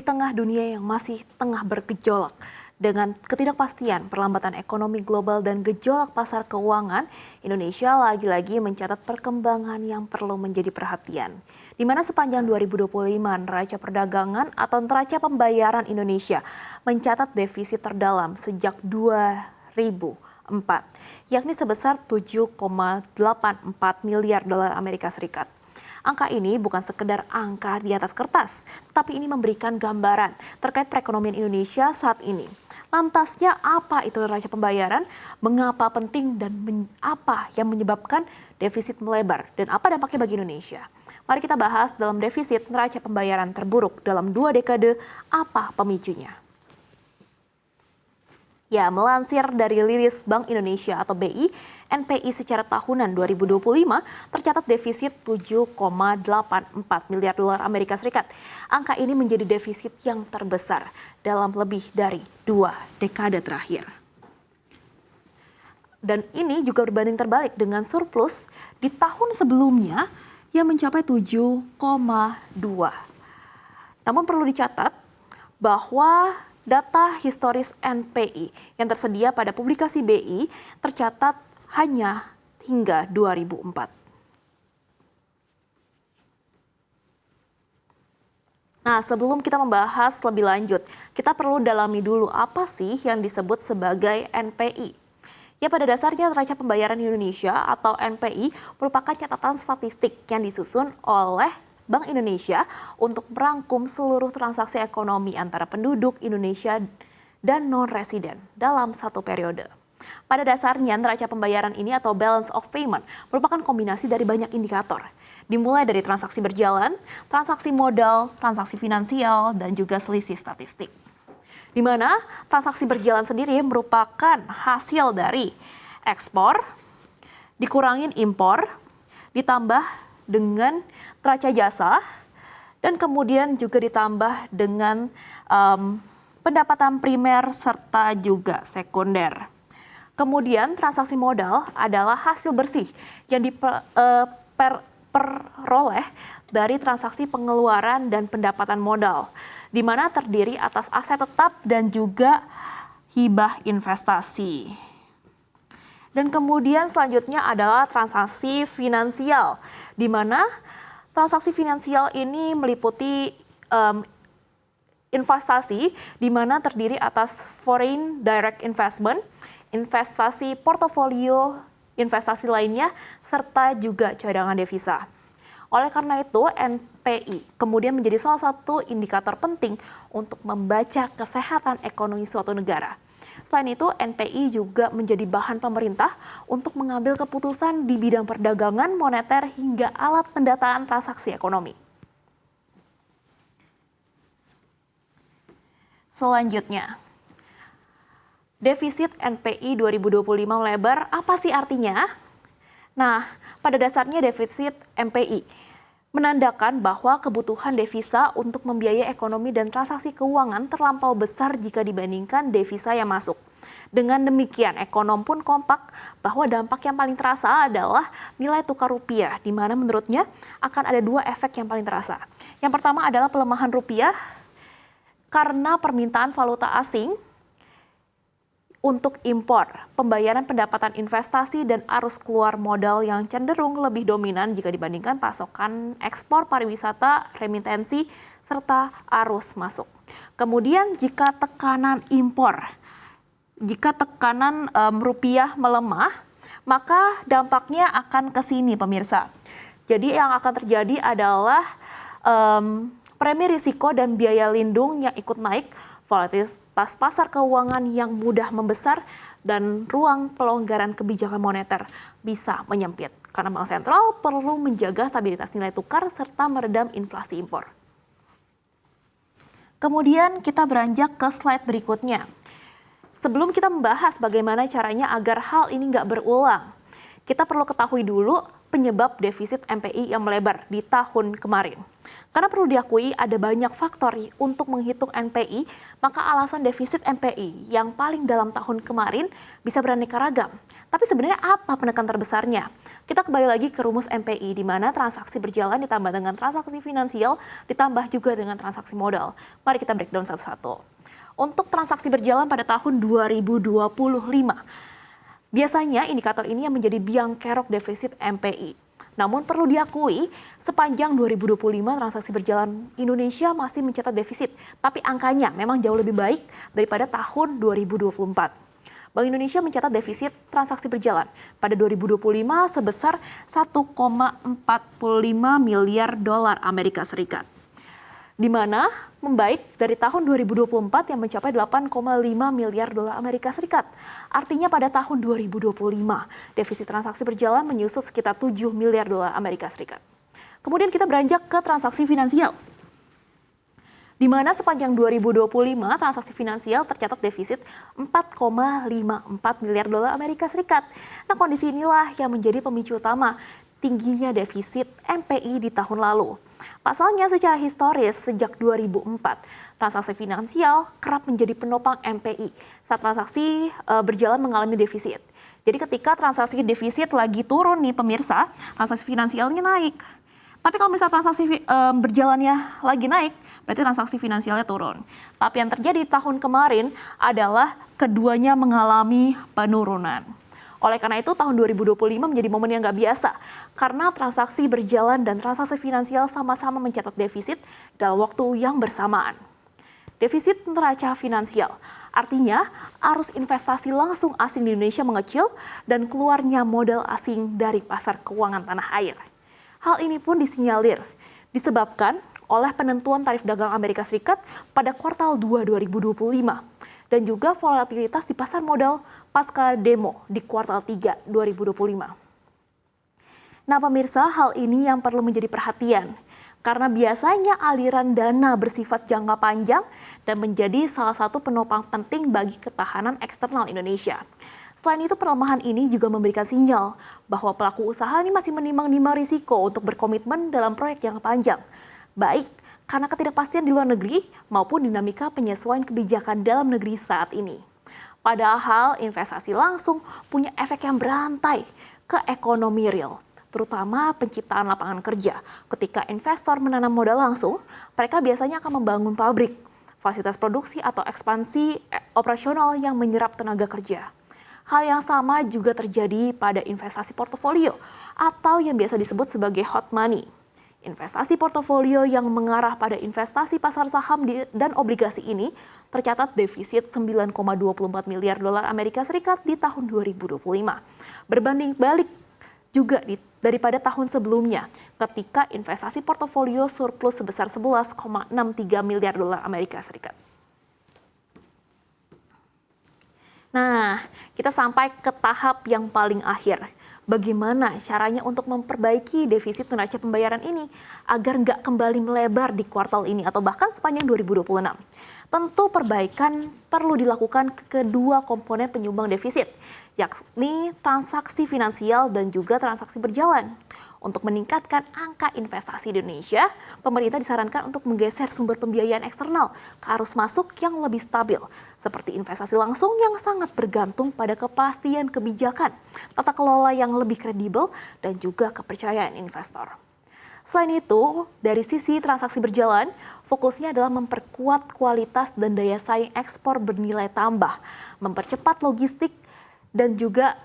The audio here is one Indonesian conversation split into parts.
tengah dunia yang masih tengah bergejolak dengan ketidakpastian perlambatan ekonomi global dan gejolak pasar keuangan, Indonesia lagi-lagi mencatat perkembangan yang perlu menjadi perhatian. Di mana sepanjang 2025 neraca perdagangan atau neraca pembayaran Indonesia mencatat defisit terdalam sejak 2004, yakni sebesar 7,84 miliar dolar Amerika Serikat. Angka ini bukan sekedar angka di atas kertas, tetapi ini memberikan gambaran terkait perekonomian Indonesia saat ini. Lantasnya apa itu neraca pembayaran, mengapa penting dan apa yang menyebabkan defisit melebar dan apa dampaknya bagi Indonesia? Mari kita bahas dalam defisit neraca pembayaran terburuk dalam 2 dekade, apa pemicunya? Ya, melansir dari rilis Bank Indonesia atau BI, NPI secara tahunan 2025 tercatat defisit 7,84 miliar dolar Amerika Serikat. Angka ini menjadi defisit yang terbesar dalam lebih dari 2 dekade terakhir. Dan ini juga berbanding terbalik dengan surplus di tahun sebelumnya yang mencapai 7,2. Namun perlu dicatat bahwa data historis NPI yang tersedia pada publikasi BI tercatat hanya hingga 2004. Nah, sebelum kita membahas lebih lanjut, kita perlu dalami dulu apa sih yang disebut sebagai NPI. Ya, pada dasarnya neraca pembayaran Indonesia atau NPI merupakan catatan statistik yang disusun oleh Bank Indonesia untuk merangkum seluruh transaksi ekonomi antara penduduk Indonesia dan non-residen dalam satu periode. Pada dasarnya, neraca pembayaran ini atau balance of payment merupakan kombinasi dari banyak indikator. Dimulai dari transaksi berjalan, transaksi modal, transaksi finansial, dan juga selisih statistik. Di mana transaksi berjalan sendiri merupakan hasil dari ekspor, dikurangin impor, ditambah dengan neraca jasa, dan kemudian juga ditambah dengan pendapatan primer serta juga sekunder. Kemudian transaksi modal adalah hasil bersih yang diperoleh dari transaksi pengeluaran dan pendapatan modal, di mana terdiri atas aset tetap dan juga hibah investasi. Dan kemudian selanjutnya adalah transaksi finansial, di mana transaksi finansial ini meliputi investasi, di mana terdiri atas foreign direct investment, investasi portofolio, investasi lainnya, serta juga cadangan devisa. Oleh karena itu, NPI kemudian menjadi salah satu indikator penting untuk membaca kesehatan ekonomi suatu negara. Selain itu, NPI juga menjadi bahan pemerintah untuk mengambil keputusan di bidang perdagangan, moneter, hingga alat pendataan transaksi ekonomi. Selanjutnya, defisit NPI 2025 melebar, apa sih artinya? Nah, pada dasarnya defisit NPI menandakan bahwa kebutuhan devisa untuk membiayai ekonomi dan transaksi keuangan terlampau besar jika dibandingkan devisa yang masuk. Dengan demikian, ekonom pun kompak bahwa dampak yang paling terasa adalah nilai tukar rupiah, di mana menurutnya akan ada 2 efek yang paling terasa. Yang pertama adalah pelemahan rupiah karena permintaan valuta asing untuk impor, pembayaran pendapatan investasi, dan arus keluar modal yang cenderung lebih dominan jika dibandingkan pasokan ekspor pariwisata, remitensi, serta arus masuk. Kemudian jika tekanan rupiah melemah, maka dampaknya akan ke sini pemirsa. Jadi yang akan terjadi adalah premi risiko dan biaya lindung yang ikut naik, volatilitas pasar keuangan yang mudah membesar, dan ruang pelonggaran kebijakan moneter bisa menyempit. Karena Bank Sentral perlu menjaga stabilitas nilai tukar serta meredam inflasi impor. Kemudian kita beranjak ke slide berikutnya. Sebelum kita membahas bagaimana caranya agar hal ini nggak berulang, kita perlu ketahui dulu penyebab defisit MPI yang melebar di tahun kemarin. Karena perlu diakui ada banyak faktor untuk menghitung NPI, maka alasan defisit MPI yang paling dalam tahun kemarin bisa beraneka ragam. Tapi sebenarnya apa penekan terbesarnya? Kita kembali lagi ke rumus MPI, di mana transaksi berjalan ditambah dengan transaksi finansial, ditambah juga dengan transaksi modal. Mari kita breakdown satu-satu. Untuk transaksi berjalan pada tahun 2025, biasanya indikator ini yang menjadi biang kerok defisit MPI. Namun perlu diakui, sepanjang 2025 transaksi berjalan Indonesia masih mencatat defisit, tapi angkanya memang jauh lebih baik daripada tahun 2024. Bank Indonesia mencatat defisit transaksi berjalan pada 2025 sebesar 1,45 miliar dolar Amerika Serikat. Di mana membaik dari tahun 2024 yang mencapai 8,5 miliar dolar Amerika Serikat. Artinya pada tahun 2025, defisit transaksi berjalan menyusut sekitar 7 miliar dolar Amerika Serikat. Kemudian kita beranjak ke transaksi finansial, di mana sepanjang 2025 transaksi finansial tercatat defisit 4,54 miliar dolar Amerika Serikat. Nah, kondisi inilah yang menjadi pemicu utama tingginya defisit MPI di tahun lalu. Pasalnya secara historis sejak 2004, transaksi finansial kerap menjadi penopang MPI saat transaksi berjalan mengalami defisit. Jadi ketika transaksi defisit lagi turun nih pemirsa, transaksi finansialnya naik. Tapi kalau misalnya transaksi berjalannya lagi naik, berarti transaksi finansialnya turun. Tapi yang terjadi tahun kemarin adalah keduanya mengalami penurunan. Oleh karena itu tahun 2025 menjadi momen yang nggak biasa karena transaksi berjalan dan transaksi finansial sama-sama mencatat defisit dalam waktu yang bersamaan. Defisit neraca finansial artinya arus investasi langsung asing di Indonesia mengecil dan keluarnya modal asing dari pasar keuangan tanah air. Hal ini pun disinyalir disebabkan oleh penentuan tarif dagang Amerika Serikat pada kuartal 2 2025 dan juga volatilitas di pasar modal pasca demo di kuartal 3 2025. Nah pemirsa, hal ini yang perlu menjadi perhatian karena biasanya aliran dana bersifat jangka panjang dan menjadi salah satu penopang penting bagi ketahanan eksternal Indonesia. Selain itu, pelemahan ini juga memberikan sinyal bahwa pelaku usaha ini masih menimbang-nimbang risiko untuk berkomitmen dalam proyek jangka panjang, baik karena ketidakpastian di luar negeri maupun dinamika penyesuaian kebijakan dalam negeri saat ini. Padahal investasi langsung punya efek yang berantai ke ekonomi real, terutama penciptaan lapangan kerja. Ketika investor menanam modal langsung, mereka biasanya akan membangun pabrik, fasilitas produksi atau ekspansi operasional yang menyerap tenaga kerja. Hal yang sama juga terjadi pada investasi portofolio atau yang biasa disebut sebagai hot money. Investasi portofolio yang mengarah pada investasi pasar saham dan obligasi ini tercatat defisit 9,24 miliar dolar Amerika Serikat di tahun 2025. Berbanding balik juga daripada tahun sebelumnya ketika investasi portofolio surplus sebesar 11,63 miliar dolar Amerika Serikat. Nah, kita sampai ke tahap yang paling akhir. Bagaimana caranya untuk memperbaiki defisit neraca pembayaran ini agar nggak kembali melebar di kuartal ini atau bahkan sepanjang 2026? Tentu perbaikan perlu dilakukan ke kedua komponen penyumbang defisit, yakni transaksi finansial dan juga transaksi berjalan. Untuk meningkatkan angka investasi di Indonesia, pemerintah disarankan untuk menggeser sumber pembiayaan eksternal ke arus masuk yang lebih stabil, seperti investasi langsung yang sangat bergantung pada kepastian kebijakan, tata kelola yang lebih kredibel, dan juga kepercayaan investor. Selain itu, dari sisi transaksi berjalan, fokusnya adalah memperkuat kualitas dan daya saing ekspor bernilai tambah, mempercepat logistik, dan juga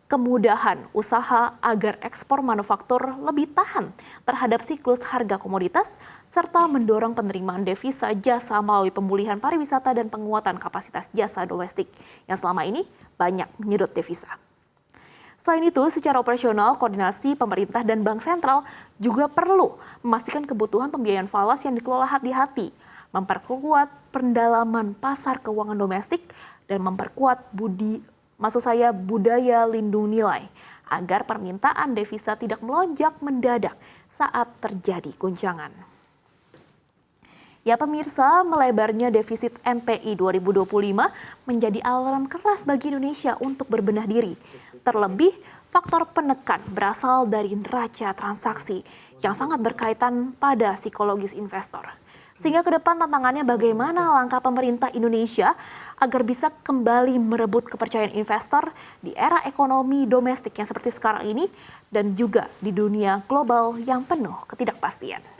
kemudahan usaha agar ekspor manufaktur lebih tahan terhadap siklus harga komoditas, serta mendorong penerimaan devisa jasa melalui pemulihan pariwisata dan penguatan kapasitas jasa domestik yang selama ini banyak menyedot devisa. Selain itu, secara operasional, koordinasi pemerintah dan Bank Sentral juga perlu memastikan kebutuhan pembiayaan falas yang dikelola hati-hati, memperkuat pendalaman pasar keuangan domestik, dan memperkuat budaya lindung nilai agar permintaan devisa tidak melonjak mendadak saat terjadi guncangan. Ya pemirsa, melebarnya defisit MPI 2025 menjadi alarm keras bagi Indonesia untuk berbenah diri. Terlebih Faktor penekan berasal dari neraca transaksi yang sangat berkaitan pada psikologis investor. Sehingga ke depan tantangannya bagaimana langkah pemerintah Indonesia agar bisa kembali merebut kepercayaan investor di era ekonomi domestik yang seperti sekarang ini dan juga di dunia global yang penuh ketidakpastian.